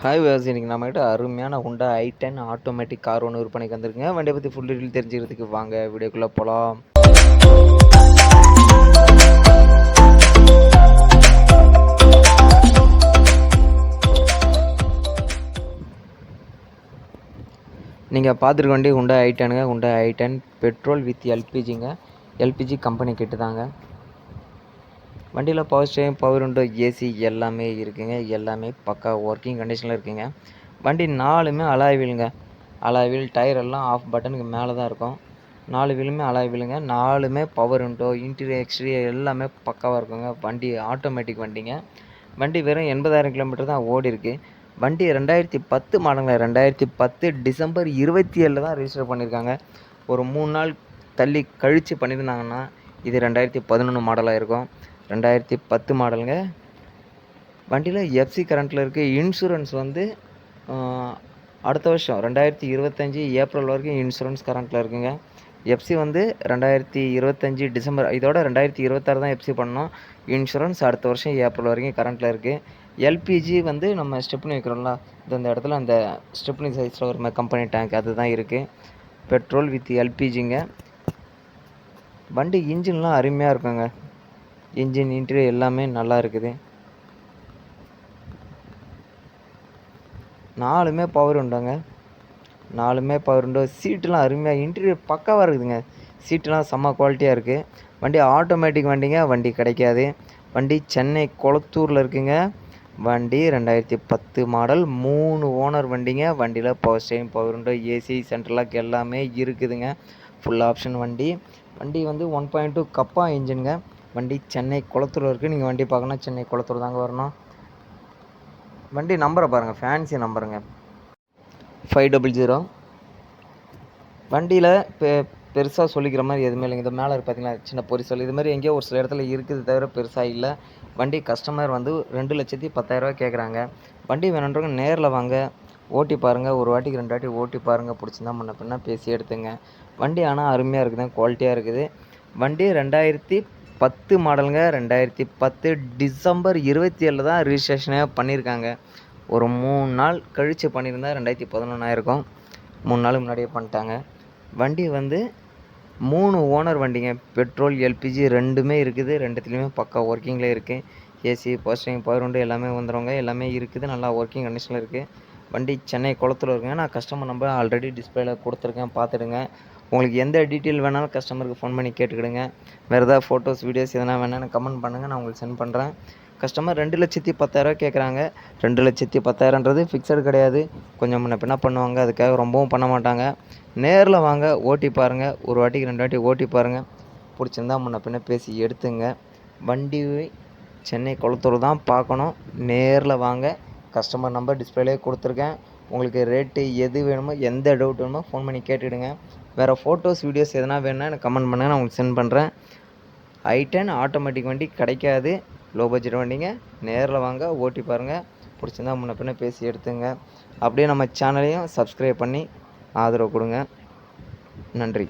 Hi viewers, இன்னைக்கு நம்மகிட்ட அருமையான ஹுண்டா i10 ஆட்டோமேட்டிக் கார் ஒன்று விற்பனைக்கு வந்திருக்குங்க. வண்டியை பற்றி ஃபுல் டீட்டெயில் தெரிஞ்சுக்கிறதுக்கு வாங்க வீடியோக்குள்ளே போகலாம். நீங்கள் பார்த்துருக்க வண்டி ஹுண்டா i10ங்க. ஹுண்டா i10 பெட்ரோல் வித் எல்பிஜிங்க. எல்பிஜி கம்பெனி கிட்ட தாங்க. வண்டியில் power steering, power window, AC எல்லாமே இருக்குங்க. எல்லாமே பக்கா ஒர்க்கிங் கண்டிஷனில் இருக்குங்க. வண்டி நாலுமே அலாய் வீலுங்க. அலாய் வீல், டயர் எல்லாம் ஆஃப் பட்டனுக்கு மேலே தான் இருக்கும். 4 வீலுமே அலாய் வீலுங்க. நாலுமே பவர் விண்டோ, இன்டீரியர் எக்ஸ்டீரியர் எல்லாமே பக்காவாக இருக்குங்க. வண்டி ஆட்டோமேட்டிக் வண்டிங்க. வண்டி வெறும் 80,000 கிலோமீட்டர் தான் ஓடி இருக்கு. வண்டி 2010 மாடலுங்க. 2010 டிசம்பர் 27 தான் ரெஜிஸ்டர் பண்ணியிருக்காங்க. ஒரு 3 நாள் தள்ளி கழித்து பண்ணியிருந்தாங்கன்னா இது 2011 மாடலாக இருக்கும். 2010 மாடலுங்க. வண்டியில் எஃப்சி கரண்ட்டில் இருக்குது. இன்சூரன்ஸ் வந்து அடுத்த வருஷம் 2025 ஏப்ரல் வரைக்கும் இன்சூரன்ஸ் கரண்ட்டில் இருக்குங்க. எஃப்சி வந்து 2025 டிசம்பர், இதோட 2026 தான் எஃப்சி பண்ணோம். இன்சூரன்ஸ் அடுத்த வருஷம் ஏப்ரல் வரைக்கும் கரண்ட்டில் இருக்குது. எல்பிஜி வந்து நம்ம ஸ்டெப்னி வைக்கிறோம்ல, இந்த இடத்துல அந்த ஸ்டெப்னி சைஸில் ஒரு கம்பெனி டேங்க் அதுதான் இருக்குது. பெட்ரோல் வித் எல்பிஜிங்க. வண்டி இன்ஜின்லாம் அருமையாக இருக்குங்க. இன்ஜின் இன்டீரியர் எல்லாமே நல்லா இருக்குது. நாலுமே பவர் விண்டோங்க. நாலுமே பவர் விண்டோ. சீட்டுலாம் அருமையாக, இன்டீரியர் பக்காவாக இருக்குதுங்க. சீட்டுலாம் செம்ம குவாலிட்டியாக இருக்குது. வண்டி ஆட்டோமேட்டிக் வண்டிங்க. வண்டி கிடைக்காது. வண்டி சென்னை கொளத்தூரில் இருக்குங்க. வண்டி 2010 மாடல், 3 ஓனர் வண்டிங்க. வண்டியில் power steering, power window, AC, central lock எல்லாமே இருக்குதுங்க. ஃபுல் ஆப்ஷன் வண்டி. வண்டி வந்து 1.2 கப்பா இன்ஜினுங்க. வண்டி சென்னை கொளத்தூரில் இருக்குது. நீங்கள் வண்டி பார்க்கணும் சென்னை கொளத்தூர் தாங்க வரணும். வண்டி நம்பரை பாருங்கள், ஃபேன்சி நம்பருங்க, 500. வண்டியில் பெருசாக சொல்லிக்கிற மாதிரி எதுவுமே இல்லைங்க. இது மேலே பார்த்தீங்கன்னா சின்ன பொரிசல் இது மாதிரி எங்கேயோ ஒரு சில இடத்துல இருக்குது, தவிர பெருசாக இல்லை. வண்டி கஸ்டமர் வந்து 2,10,000 கேட்குறாங்க. வண்டி வேணுன்றவங்க நேரில் வாங்க, ஓட்டி பாருங்கள். ஒரு வாட்டிக்கு 2 வாட்டி ஓட்டி பாருங்கள். பிடிச்சிருந்தா முன்ன பின்னா பேசி எடுத்துங்க. வண்டி ஆனால் அருமையாக இருக்குது, குவாலிட்டியாக இருக்குது. வண்டி 2010 மாடலுங்க. 2010 டிசம்பர் 27 தான் ரிஜிஸ்ட்ரேஷனே பண்ணியிருக்காங்க. ஒரு 3 நாள் கழித்து பண்ணியிருந்தா 2011 ஆயிருக்கும். 3 நாளுக்கு முன்னாடியே பண்ணிட்டாங்க. வண்டி வந்து 3 ஓனர் வண்டிங்க. பெட்ரோல், எல்பிஜி ரெண்டுமே இருக்குது. ரெண்டுத்துலேயுமே பக்கா ஒர்க்கிங்கில் இருக்குது. AC, power steering, power window எல்லாமே வந்துடுங்க. எல்லாமே இருக்குது. நல்லா ஒர்க்கிங் கண்டிஷனில் இருக்குது. வண்டி சென்னை குளத்தூர் இருக்குங்க. நான் கஸ்டமர் நம்பர் ஆல்ரெடி டிஸ்பிளேல கொடுத்துருக்கேன், பார்த்துடுங்க. உங்களுக்கு எந்த டீட்டெயில் வேணாலும் கஸ்டமருக்கு ஃபோன் பண்ணி கேட்டுக்கிடுங்க. வேறு ஏதாவது ஃபோட்டோஸ், வீடியோஸ் எதனா வேணாலும் கமெண்ட் பண்ணுங்கள், நான் உங்களுக்கு சென்ட் பண்ணுறேன். கஸ்டமர் 2,10,000 கேட்குறாங்க. 2,10,000ன்றது ஃபிக்ஸடு கிடையாது. கொஞ்சம் முன்ன பின்ன பண்ணுவாங்க. அதுக்காக ரொம்பவும் பண்ண மாட்டாங்க. நேரில் வாங்க, ஓட்டி பாருங்கள். ஒரு வாட்டிக்கு 2 வாட்டி ஓட்டி பாருங்கள். பிடிச்சிருந்தா முன்ன பின்ன பேசி எடுத்துங்க. வண்டி சென்னை கொளத்தூர் தான் பார்க்கணும். நேரில் வாங்க. கஸ்டமர் நம்பர் டிஸ்பிளேலே கொடுத்துருக்கேன். உங்களுக்கு ரேட்டு எது வேணுமோ, எந்த டவுட் வேணுமோ ஃபோன் பண்ணி கேட்டுவிடுங்க. வேறு ஃபோட்டோஸ், வீடியோஸ் எதனா வேணுன்னா எனக்கு கமெண்ட் பண்ணுங்கள், நான் உங்களுக்கு சென்ட் பண்ணுறேன். i10 ஆட்டோமேட்டிக் வண்டி கிடைக்காது. லோ பட்ஜெட் வண்டிங்க. நேரில் வாங்க, ஓட்டி பாருங்கள். பிடிச்சிருந்தா முன்ன பின்ன பேசி எடுத்துங்க. அப்படியே நம்ம சேனலையும் சப்ஸ்கிரைப் பண்ணி ஆதரவு கொடுங்க. நன்றி.